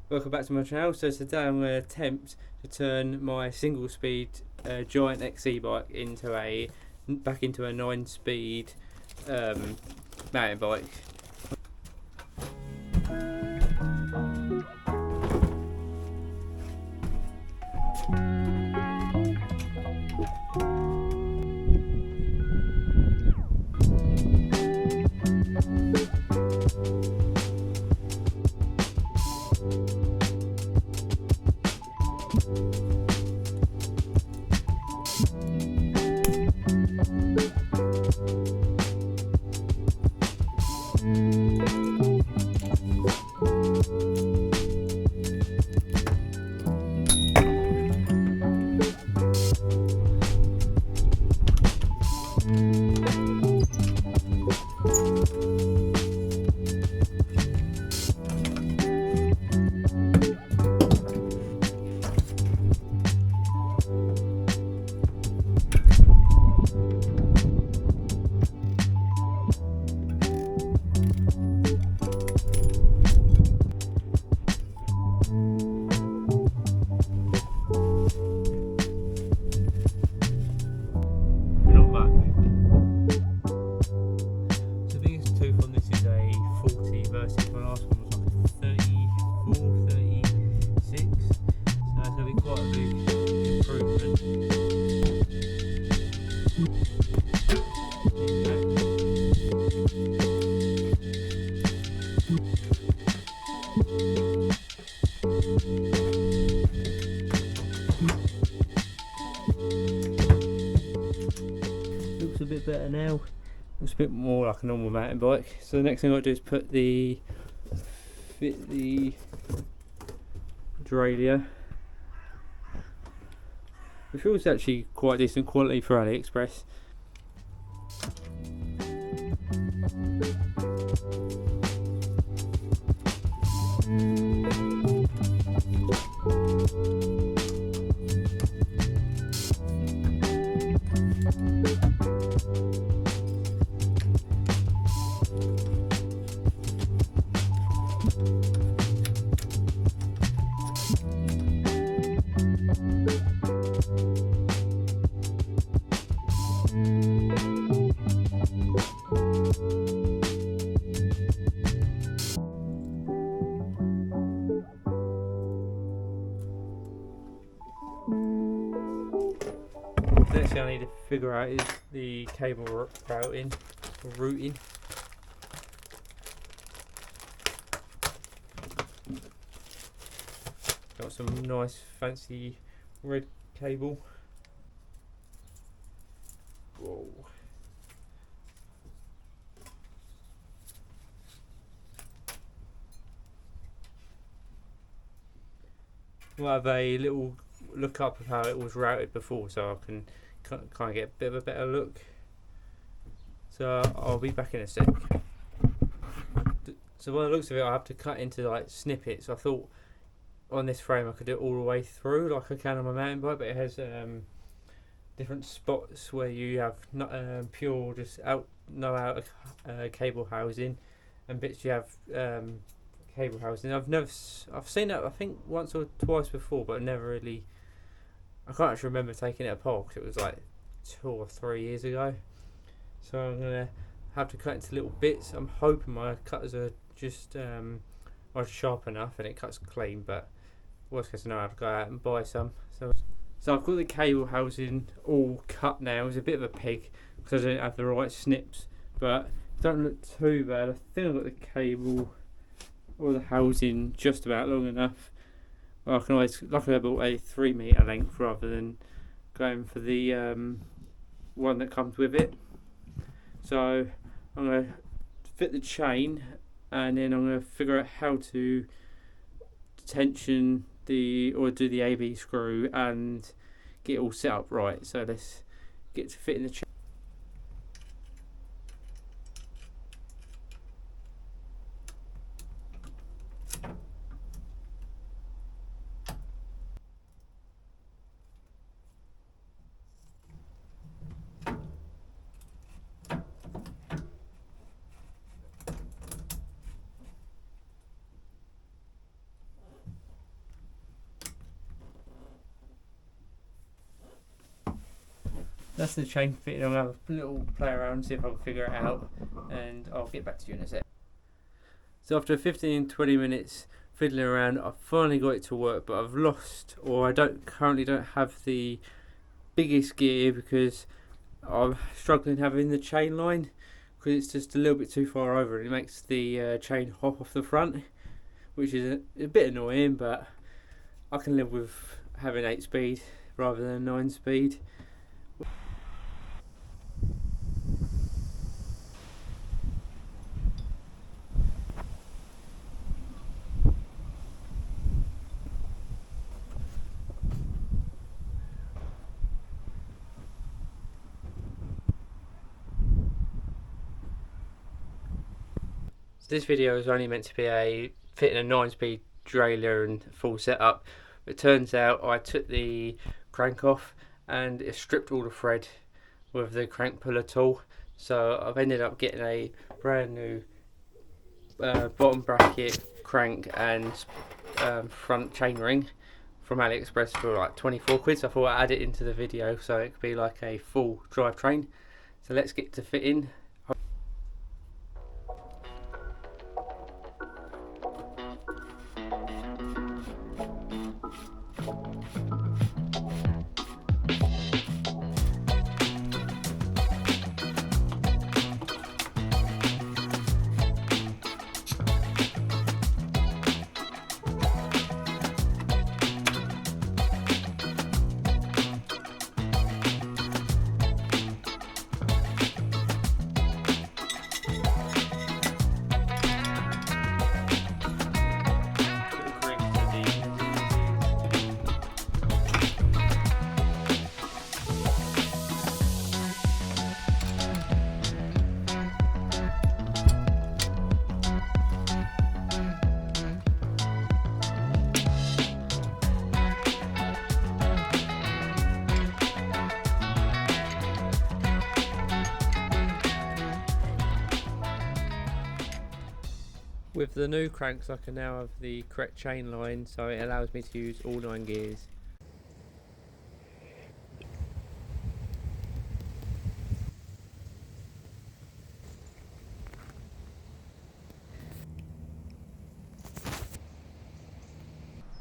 Welcome back to my channel. So today I'm going to attempt to turn my single speed giant XC bike back into a 9-speed mountain bike. Not much. So the biggest tooth on this is a 40 versus my last one was like a 34, 36. So that's going to be quite a big improvement. Looks a bit better now. Looks a bit more like a normal mountain bike. So the next thing I've got to do is fit the derailleur, which feels actually quite decent quality for AliExpress. The next thing I need to figure out is the cable routing. Got some nice fancy red cable. Whoa. We'll have a little look up of how it was routed before, so I can kind of get a bit of a better look. So I'll be back in a sec. So by the looks of it, I have to cut into like snippets. I thought on this frame I could do it all the way through like I can on my mountain bike, but it has different spots where you have not pure just out cable housing, and bits you have cable housing. I've seen that I think once or twice before, but never really. I can't actually remember taking it apart because it was like 2 or 3 years ago. So I'm gonna have to cut into little bits. I'm hoping my cutters are just are sharp enough and it cuts clean, but worst case scenario I have to go out and buy some. So I've got the cable housing all cut now. It's a bit of a pig because I didn't have the right snips, but it don't look too bad. I think I've got the cable or the housing just about long enough. Well, I can always, luckily I bought a 3 metre length rather than going for the one that comes with it. So I'm going to fit the chain, and then I'm going to figure out how to tension do the AB screw and get it all set up right. So let's get to fitting the chain. that's the chain fitting. I'm going to have a little play around, see if I can figure it out, and I'll get back to you in a sec. So after 15-20 minutes fiddling around, I've finally got it to work, but I've lost, or I currently don't have the biggest gear because I'm struggling having the chain line, because it's just a little bit too far over and it makes the chain hop off the front, which is a bit annoying, but I can live with having 8 speed rather than 9 speed. This video is only meant to be fitting a 9-speed derailleur and full setup. It turns out I took the crank off and it stripped all the thread with the crank puller tool. So I've ended up getting a brand new bottom bracket, crank and front chainring from AliExpress for like 24 quid. So I thought I'd add it into the video so it could be like a full drivetrain. So let's get to fitting. With the new cranks I can now have the correct chain line, so it allows me to use all 9 gears.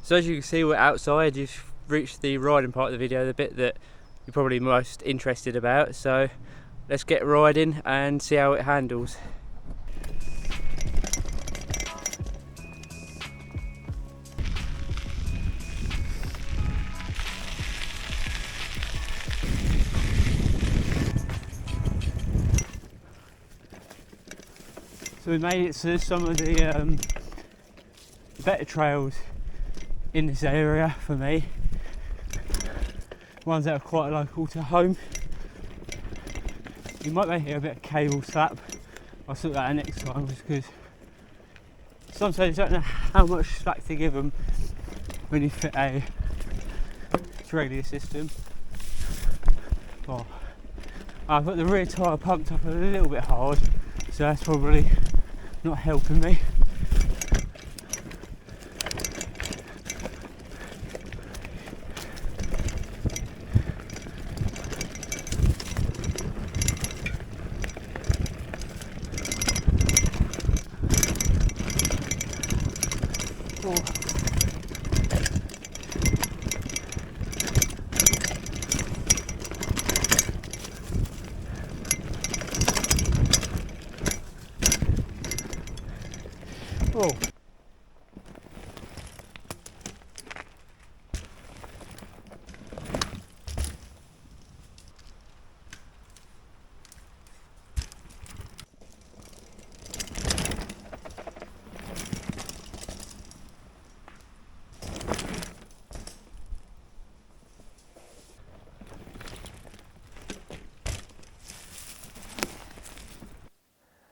So as you can see, we're outside. You've reached the riding part of the video, the bit that you're probably most interested about. So let's get riding and see how it handles. So we made it to some of the better trails in this area for me. Ones that are quite local to home. You might hear a bit of cable slap. I'll sort that out next time, just because sometimes you don't know how much slack to give them when you fit a derailleur system. Oh, I've got the rear tyre pumped up a little bit hard, so that's probably not helping me. Oh.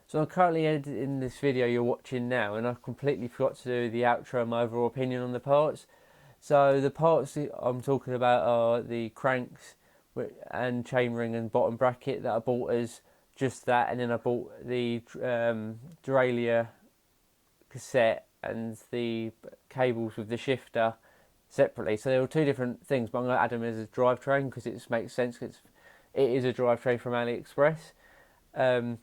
So I'm currently editing this video you're watching now, and I completely forgot to do the outro and my overall opinion on the parts. So the parts I'm talking about are the cranks and chainring and bottom bracket that I bought as just that, and then I bought the derailleur cassette and the cables with the shifter separately. So there were 2 different things, but I'm going to add them as a drivetrain because it makes sense. It's it is a drivetrain from AliExpress. Um,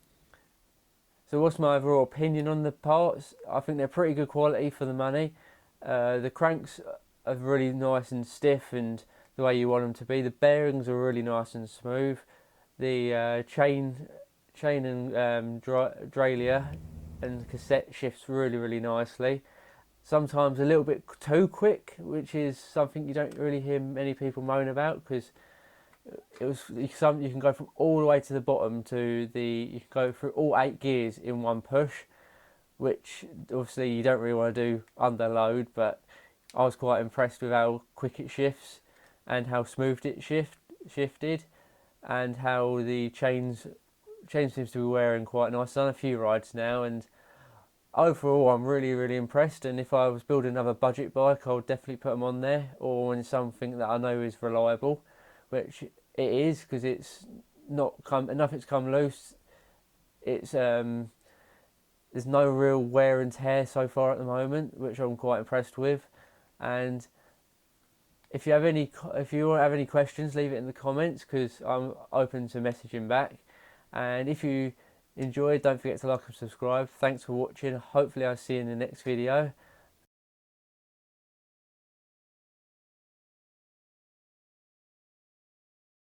so what's my overall opinion on the parts? I think they're pretty good quality for the money. The cranks are really nice and stiff and the way you want them to be. The bearings are really nice and smooth. The chain and derailleur and cassette shifts really nicely. Sometimes a little bit too quick, which is something you don't really hear many people moan about, because you can go from all the way to the bottom you can go through all 8 gears in one push, which obviously you don't really want to do under load, but I was quite impressed with how quick it shifts and how smooth it shifted, and how the chain seems to be wearing quite nice. I've done a few rides now, and overall I'm really impressed. And if I was building another budget bike, I would definitely put them on there, or in something that I know is reliable, which it is, because it's nothing's come loose. It's there's no real wear and tear so far at the moment, which I'm quite impressed with. And if you have any questions, leave it in the comments, because I'm open to messaging back. And if you enjoyed, don't forget to like and subscribe. Thanks for watching. Hopefully I'll see you in the next video.